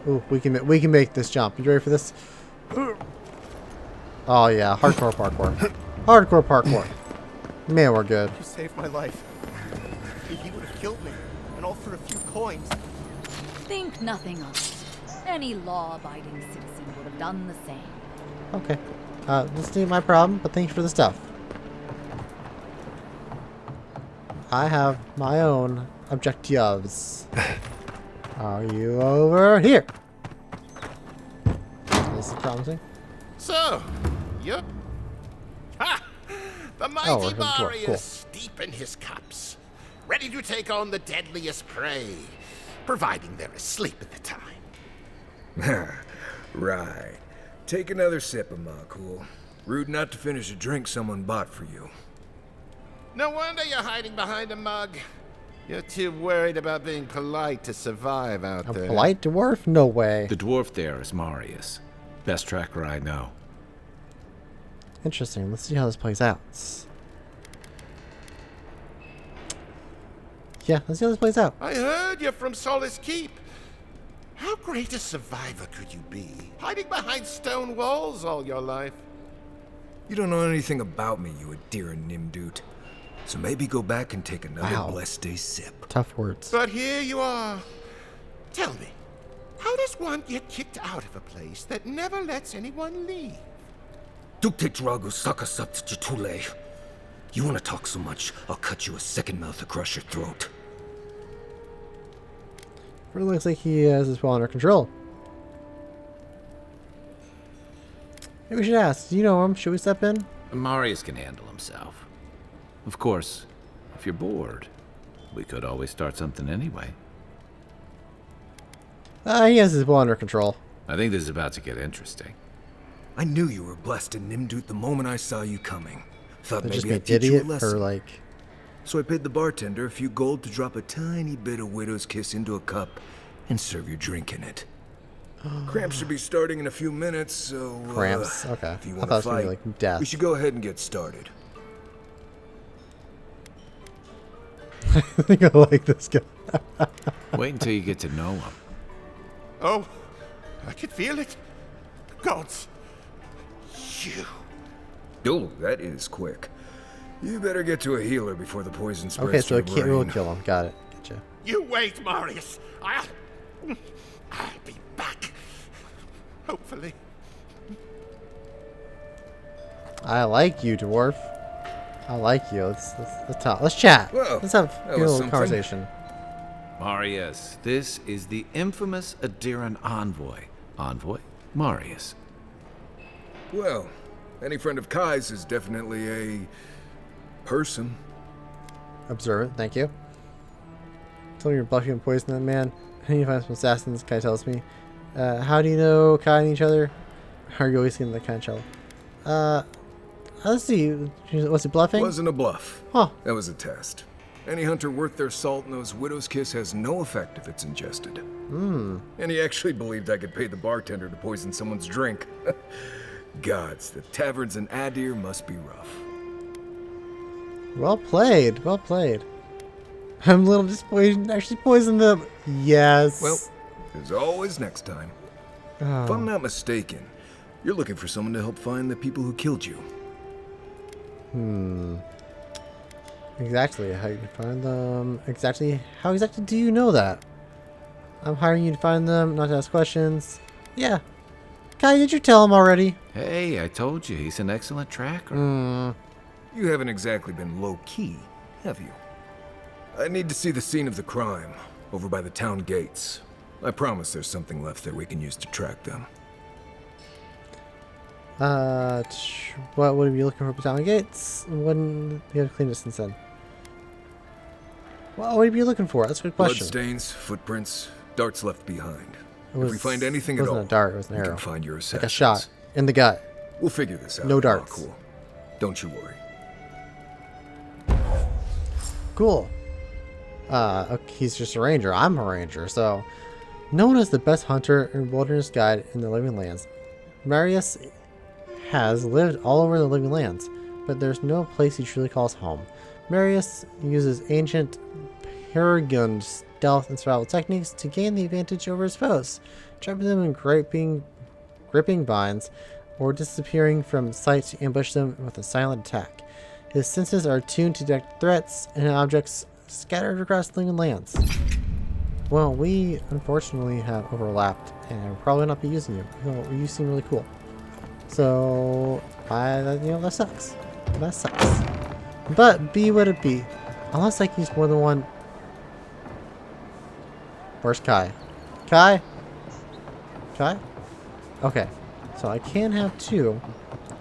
Ooh, we can make this jump. You ready for this? Oh yeah, hardcore parkour. Hardcore parkour. Man, we're good. You saved my life. He would have killed me, and all for a few coins. Think nothing of it. Any law-abiding citizen would have done the same. Okay. This ain't my problem, but thank you for the stuff. I have my own objectives. Are you over here? This is promising. So, you're... Ha! The Oh, mighty we're in the dwarf. Marius, deep in his cups, ready to take on the deadliest prey, providing they're asleep at the time. Right. Take another sip of my cool. Rude not to finish a drink someone bought for you. No wonder you're hiding behind a mug. You're too worried about being polite to survive out A there. polite dwarf? No way. The dwarf there is Marius. Best tracker I know. Interesting. Let's see how this plays out. Yeah, let's see how this plays out. I heard you're from Solace Keep. How great a survivor could you be, hiding behind stone walls all your life? You don't know anything about me, you Adira Nimdut. So maybe go back and take another Wow. blessed day sip. Tough words. But here you are. Tell me, how does one get kicked out of a place that never lets anyone leave? Dukte Drago Sakasapt Jitule. You wanna talk so much, I'll cut you a second mouth across your throat. It looks like he has this well under control. Maybe we should ask. Do you know him? Should we step in? Marius can handle himself. Of course, if you're bored, we could always start something anyway. He has his well under control. I think this is about to get interesting. I knew you were blessed in Nimdut the moment I saw you coming. Thought They're just maybe being I'd teach you a idiot lesson. or like. So I paid the bartender a few gold to drop a tiny bit of widow's kiss into a cup and serve your drink in it. Cramps should be starting in a few minutes, so Cramps? Okay. if you I want thought it to was gonna fight, be like death. we should go ahead and get started. I think I like this guy. Wait until you get to know him. Oh, I can feel it. Gods. You. Oh, that is quick. You better get to a healer before the poison spreads Okay, to so your it can't really brain. kill him. Got it. Gotcha. You wait, Marius. I'll be back. Hopefully. I like you, dwarf. I like you. Let's talk. Let's chat. Well, Let's have that a was little something. conversation. Marius, this is the infamous Adiran envoy. Envoy? Marius. Well, any friend of Kai's is definitely a person. Observant. Thank you. Tell me you're bluffing and poisoning that man. I need to find some assassins. Kai tells me. How do you know Kai and each other? Are you always getting that kind of trouble? Let's see. Was he bluffing? Wasn't a bluff. Huh. That was a test. Any hunter worth their salt knows widow's kiss has no effect if it's ingested. Hmm. And he actually believed I could pay the bartender to poison someone's drink. Gods, the taverns in Adir must be rough. Well played. Well played. I'm a little disappointed. Actually poisoned them. Yes. Well, there's always next time. If Oh. I'm not mistaken, you're looking for someone to help find the people who killed you. Exactly. How you find them? Exactly. How exactly do you know that? I'm hiring you to find them, not to ask questions. Yeah. Kai, did you tell him already? Hey, I told you, he's an excellent tracker. You haven't exactly been low-key, have you? I need to see the scene of the crime, over by the town gates. I promise there's something left there we can use to track them. What would you be looking for town gates? Wouldn't you have cleaned it since then? What would you be looking for? That's a good question. Bloodstains, footprints, darts left behind. It If we find anything at all, wasn't a dart, it was an we arrow. can find your assassins. Like a shot in the gut. We'll figure this out. No darts. Cool. Don't you worry. Cool. Okay, he's just a ranger. I'm a ranger, so known as the best hunter and wilderness guide in the living lands, Marius has lived all over the living lands, but there's no place he truly calls home. Marius uses ancient Paragon stealth and survival techniques to gain the advantage over his foes, trapping them in gripping binds, or disappearing from sight to ambush them with a silent attack. His senses are tuned to detect threats and objects scattered across the lands. Well, we unfortunately have overlapped, and we'll probably not be using you. You seem really cool. So, that sucks. That sucks. But be what it be. Unless I can use more than one. Where's Kai? Kai? Kai? Okay. So I can have 2.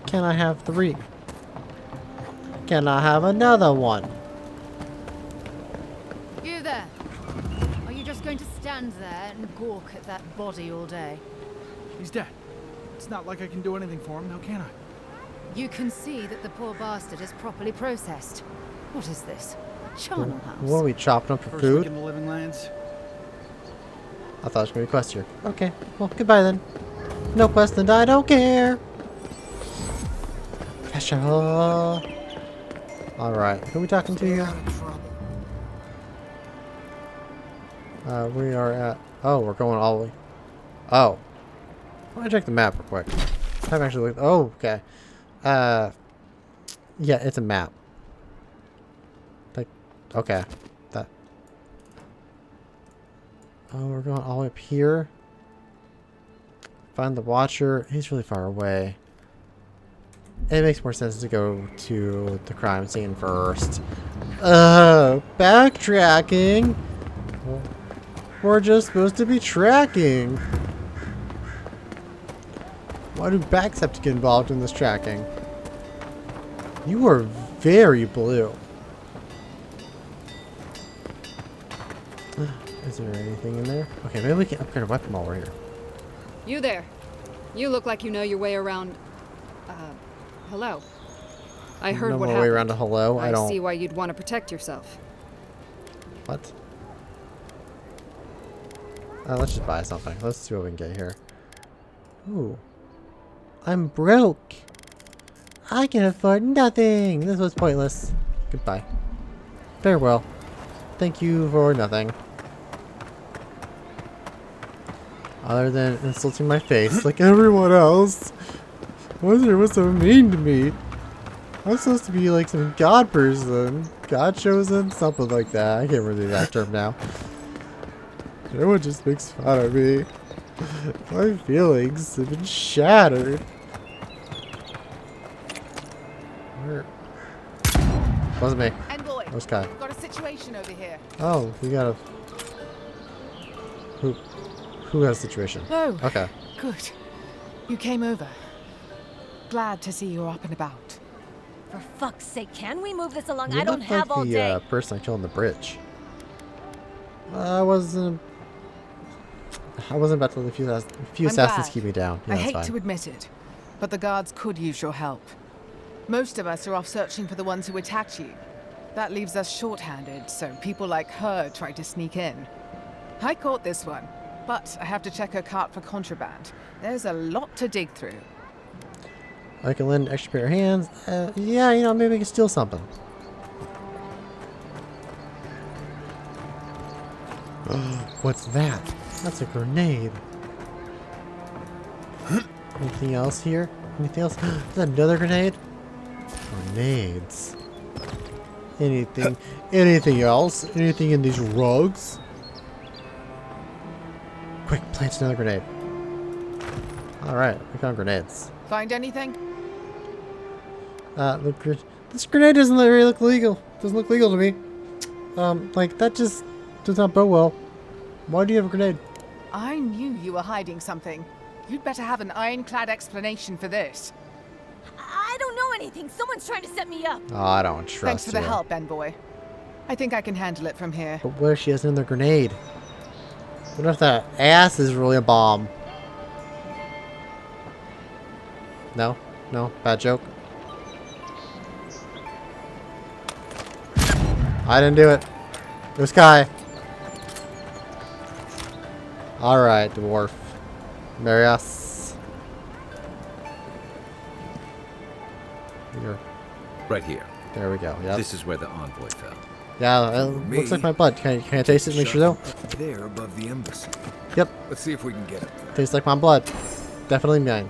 Can I have 3? Can I have another one? You there. Are you just going to stand there and gawk at that body all day? He's dead. It's not like I can do anything for him, now can I? You can see that the poor bastard is properly processed. What is this? Charnel House? What are we chopping up for First food? week in the Living Lands. I thought it was going to be quest here. Okay, well, goodbye then. No quest, and I don't care. Alright, who are we talking to here? We are at... Oh, we're going all the way... Oh. I want to check the map real quick. I haven't actually looked... Oh, okay. Yeah, it's a map. Like, okay. That... Oh, we're going all the way up here. Find the Watcher. He's really far away. It makes more sense to go to the crime scene first. Backtracking? We're just supposed to be tracking. Why do Backsept get involved in this tracking? You are very blue. Is there anything in there? Okay, maybe we can upgrade a weapon while we're here. You there. You look like you know your way around... hello. I heard know what my happened. way around a hello? I don't... see why you'd want to protect yourself. What? Let's just buy something. Let's see what we can get here. Ooh. I'm broke. I can afford nothing. This was pointless. Goodbye. Farewell. Thank you for nothing. Other than insulting my face like everyone else. What's so mean to me? I'm supposed to be like some god person. God chosen? Something like that. I can't remember the exact term now. Everyone just makes fun of me. My feelings have been shattered. Where? Wasn't me. Envoy, That was Kai. we've got a situation over here. Oh, we got a... Who has a situation? Oh, okay. Good. You came over. Glad to see you're up and about. For fuck's sake, can we move this along? You I don't look have like all the day. person I killed on the bridge. I wasn't about to let a few assassins keep me down. Yeah, I that's hate fine. to admit it, but the guards could use your help. Most of us are off searching for the ones who attacked you. That leaves us short-handed, so people like her try to sneak in. I caught this one, but I have to check her cart for contraband. There's a lot to dig through. I can lend an extra pair of hands. Yeah, you know, maybe I can steal something. What's that? That's a grenade. Anything else here? Anything else? Is that another grenade? Grenades. Anything else? Anything in these rugs? Quick, plant another grenade. Alright, we found grenades. Find anything? This grenade doesn't really look legal. Doesn't look legal to me. Like, that just does not bode well. Why do you have a grenade? I knew you were hiding something. You'd better have an ironclad explanation for this. I don't know anything. Someone's trying to set me up. Oh, I don't trust Thanks for the you. help, Envoy. I think I can handle it from here. But what if she has another grenade? What if that ass is really a bomb? No? No? Bad joke? I didn't do it. It was Kai. Alright, dwarf. Marry us. Here. Right here. There we go. Yep. This is where the envoy fell. Yeah, it looks like my blood. Can I taste it? Make sure though. Up there above the embassy. Yep. Let's see if we can get up there. Tastes like my blood. Definitely mine.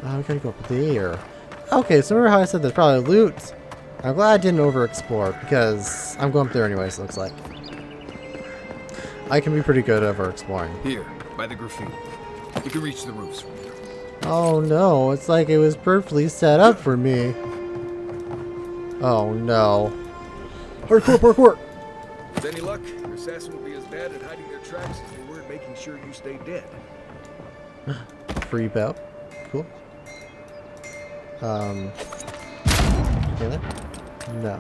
We gotta go up there. Okay, so remember how I said there's probably loot? I'm glad I didn't overexplore because I'm going up there anyways, looks like. I can be pretty good at overexploring. Here, by the graffiti. You can reach the roofs from here. Oh no, it's like it was perfectly set up for me. Oh no. Hardcore parkour! With any luck, your assassin will be as bad at hiding their tracks as they were at making sure you stay dead. Free bow. Cool. Get it? No.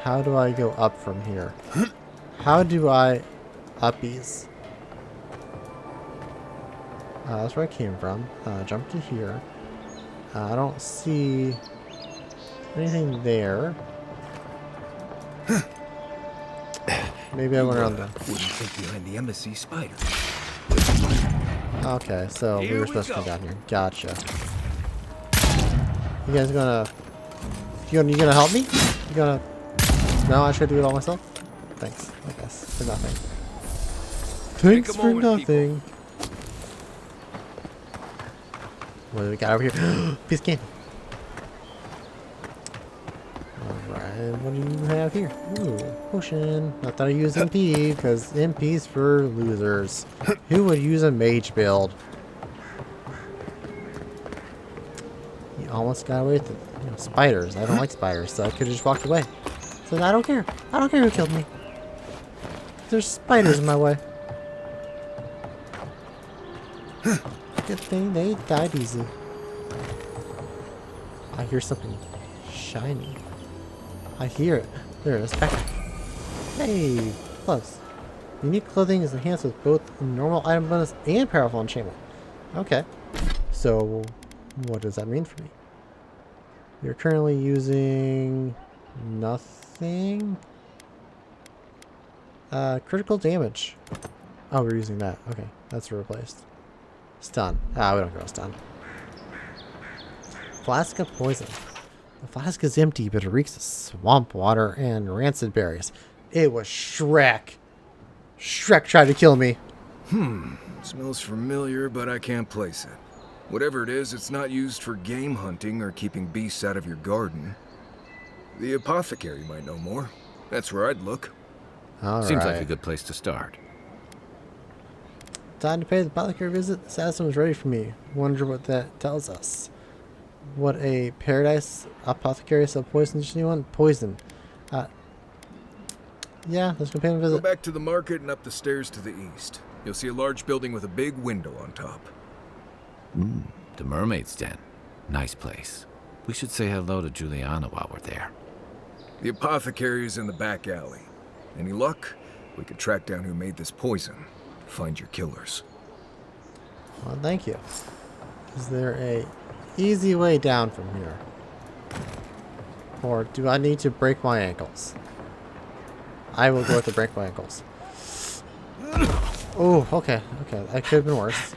How do I go up from here? How do I uppies? That's where I came from. Jump to here. I don't see anything there. Maybe I went around the... Wouldn't think behind the embassy spiders. Okay, so we were supposed to come down here. Gotcha. You guys gonna... You gonna help me? You gonna... No, I should do it all myself? Thanks, I guess. For nothing. Thanks for nothing. What do we got over here? Piece of candy. Alright, what do you have here? Ooh, potion. Not that I use MP, because MP's for losers. Who would use a mage build? You almost got away with it. You know, spiders. I don't like spiders, so I could have just walked away. So I don't care. I don't care who killed me. There's spiders in my way. Good thing they died easy. I hear something shiny. I hear it. There it is. Back. Hey, close. Unique clothing is enhanced with both normal item bonus and powerful enchantment. Okay. So, what does that mean for me? You're currently using nothing. Critical damage. Oh, we're using that. Okay, that's replaced. Stun. Ah, we don't go stun. Flask of poison. The flask is empty, but it reeks of swamp water and rancid berries. It was Shrek. Shrek tried to kill me. Smells familiar, but I can't place it. Whatever it is, it's not used for game hunting or keeping beasts out of your garden. The apothecary might know more. That's where I'd look. All Seems right. like a good place to start. Time to pay the apothecary visit. The assassin was ready for me. Wonder what that tells us. What a paradise. Apothecary sell poison to anyone? Poison. Yeah, let's go pay him a Go visit. back to the market and up the stairs to the east. You'll see a large building with a big window on top. The Mermaid's Den. Nice place. We should say hello to Juliana while we're there. The apothecary is in the back alley. Any luck? We could track down who made this poison. Find your killers. Well, thank you. Is there a easy way down from here? Or do I need to break my ankles? I will go with the break my ankles. Oh, okay. Okay, that could have been worse.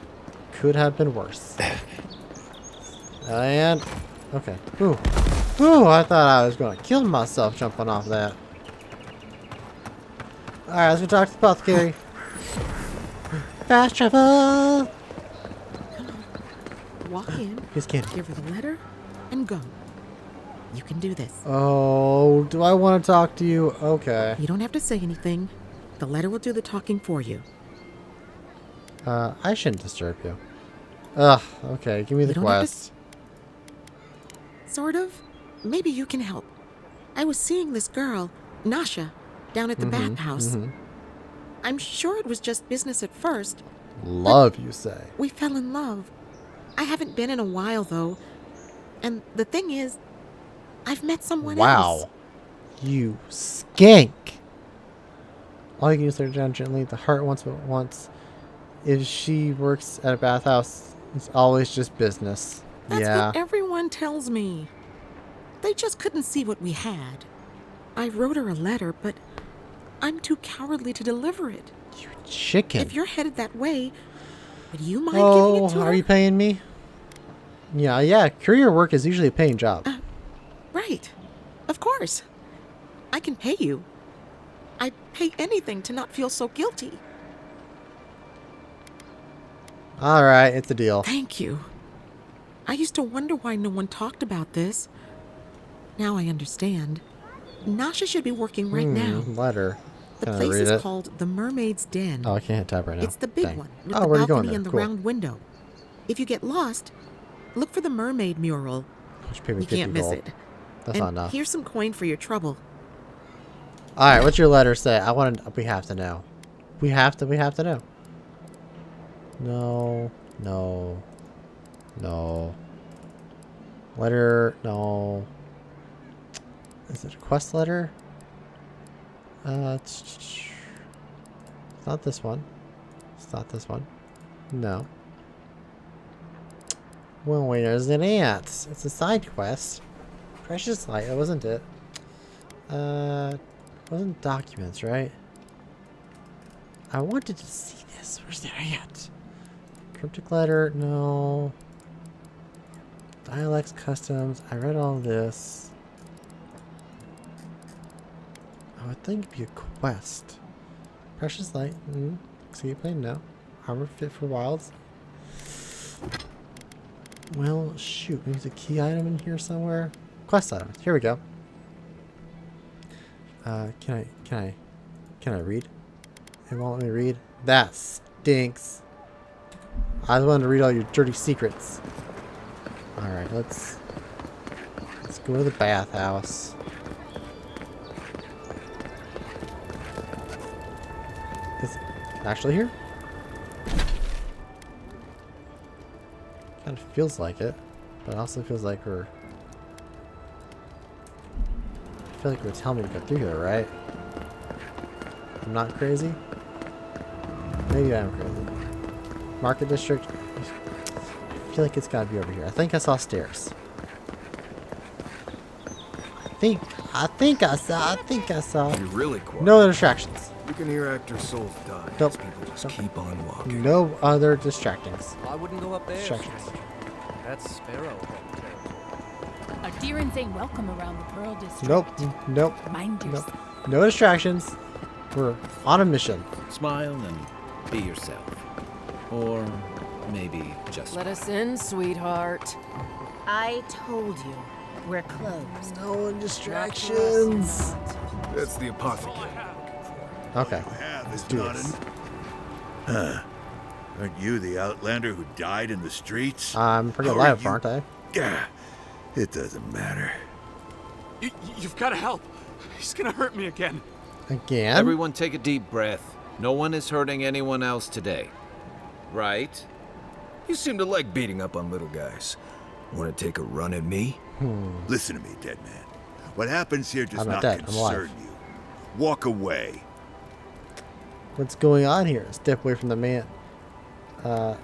Could have been worse. And... okay. Ooh. Ooh, I thought I was going to kill myself jumping off that. Alright, let's go talk to the apothecary. Fast travel! Walk in, Just kidding. give her the letter, and go. You can do this. Oh, do I want to talk to you? Okay. You don't have to say anything. The letter will do the talking for you. I shouldn't disturb you. Ugh, okay, give me the You don't have to quest. Sort of. Maybe you can help. I was seeing this girl, Nasha, down at the bathhouse. I'm sure it was just business at first. Love, you say? We fell in love. I haven't been in a while, though. And the thing is, I've met someone else. Wow. You skank. All you can do is stare down gently. The heart wants what it wants. If she works at a bathhouse, it's always just business. That's yeah. what everyone tells me. They just couldn't see what we had. I wrote her a letter, but I'm too cowardly to deliver it. You chicken. If you're headed that way, would you mind giving it to her? Are you paying me? Yeah. Courier work is usually a paying job. Right. Of course. I can pay you. I'd pay anything to not feel so guilty. Alright, it's a deal. Thank you. I used to wonder why no one talked about this. Now I understand. Nasha should be working right now. Letter. The Can I place read is it? called the Mermaid's Den. Oh, I can't hit tab right now. It's the big Dang. one with Oh, the where are you going balcony there? and the Cool. round window. If you get lost, look for the mermaid mural. Which pay me You can't 50 miss gold. it. That's And not enough. here's some coin for your trouble. All right, what's your letter say? I want to. We have to know. We have to know. No. No. No. Letter. No. Is it a quest letter? It's not this one. It's not this one. No. Well, where's it at? It's a side quest. Precious Light, that wasn't it. Wasn't documents, right? I wanted to see this. Where's it at? Cryptic letter, no. Dialects, customs. I read all this. I would think it'd be a quest. Precious Light. Escape plane, no. Armor fit for wilds. Well, shoot. Maybe there's a key item in here somewhere. Quest items. Here we go. Can I read? It won't let me read. That stinks. I wanted to read all your dirty secrets. All right, let's go to the bathhouse. Is it actually here? Kind of feels like it, but it also feels like we're. I feel like we're telling me to go through here, right? I'm not crazy. Maybe I am crazy. Market district. I feel like it's gotta be over here. I think I saw stairs. I think I saw. You're really quiet. No distractions. You can hear actors' souls die. Nope. As people just keep on walking. No other distractings. I wouldn't go up there. Distractions. That's Sparrow. Adherents ain't welcome around the Pearl District. Nope. Mind yourself. No distractions. We're on a mission. Smile and be yourself. Or maybe just Let us in, sweetheart. I told you, we're closed. No distractions. That's the apothecary. Okay. Let's do this. Huh. Aren't you the outlander who died in the streets? I'm pretty How alive, are aren't I? Yeah. It doesn't matter. You've got to help. He's gonna hurt me again. Again? Everyone take a deep breath. No one is hurting anyone else today. Right? You seem to like beating up on little guys. Want to take a run at me? Listen to me, dead man. What happens here does I'm not not dead, I'm alive. concern you. Walk away. What's going on here? Step away from the man.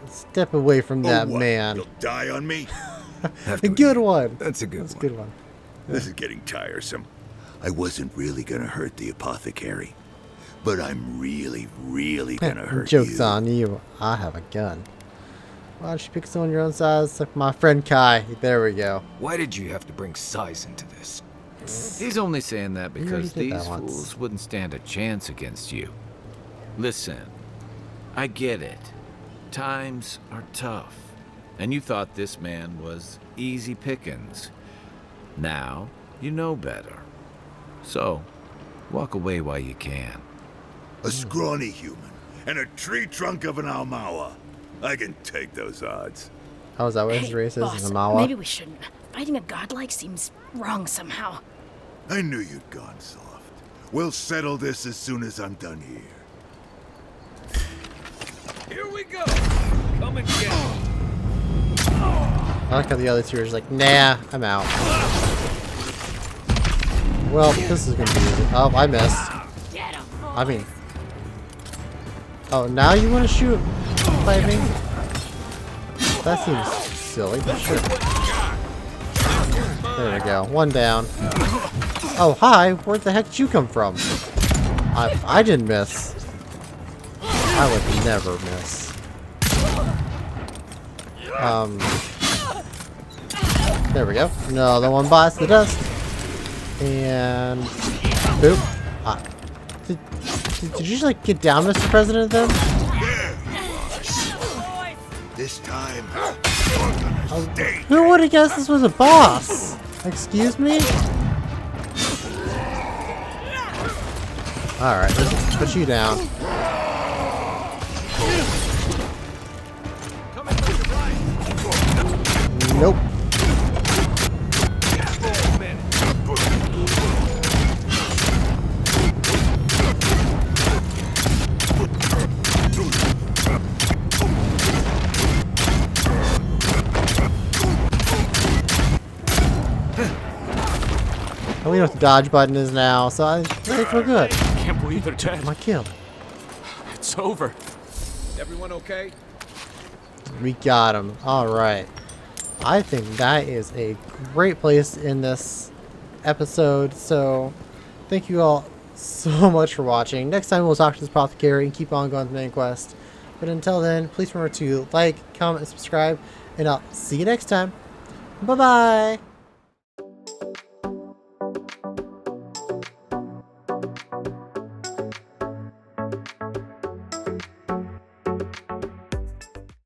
Step away from that what? man. You'll die on me? A good one. That's a good That's a good one. This is getting tiresome. I wasn't really gonna hurt the apothecary, but I'm really gonna hurt Joke's you. on you. I have a gun. Why don't you pick someone your own size, like my friend Kai? There we go. Why did you have to bring size into this? He's only saying that We already because did that these once. fools wouldn't stand a chance against you. Listen, I get it. Times are tough. And you thought this man was easy pickings. Now, you know better. So, walk away while you can. A scrawny human and a tree trunk of an Almawa. I can take those odds. How is that what his race is? Boss, Is Amawa? maybe we shouldn't. Fighting a godlike seems wrong somehow. I knew you'd gone soft. We'll settle this as soon as I'm done here. Here we go. Come and get it. I like how the other two are just like, nah, I'm out. Well, this is gonna be easy. Oh, I missed. I mean, oh, now you want to shoot piping? That seems silly, but sure. There we go. One down. Oh, hi. Where the heck did you come from? I didn't miss. I would never miss. There we go. No, the one bites the dust. And boop. Did you just like get down, Mr. President? Then This time, Who would have guessed this was a boss? Excuse me? Alright, let's put you down. Nope. We know what the dodge button is now, so I think we're good. I can't believe they're dead. My kill. It's over. Everyone okay? We got him. Alright. I think that is a great place to end this episode, so thank you all so much for watching. Next time we'll talk to this apothecary and keep on going with the main quest. But until then, please remember to like, comment, and subscribe, and I'll see you next time. Bye-bye!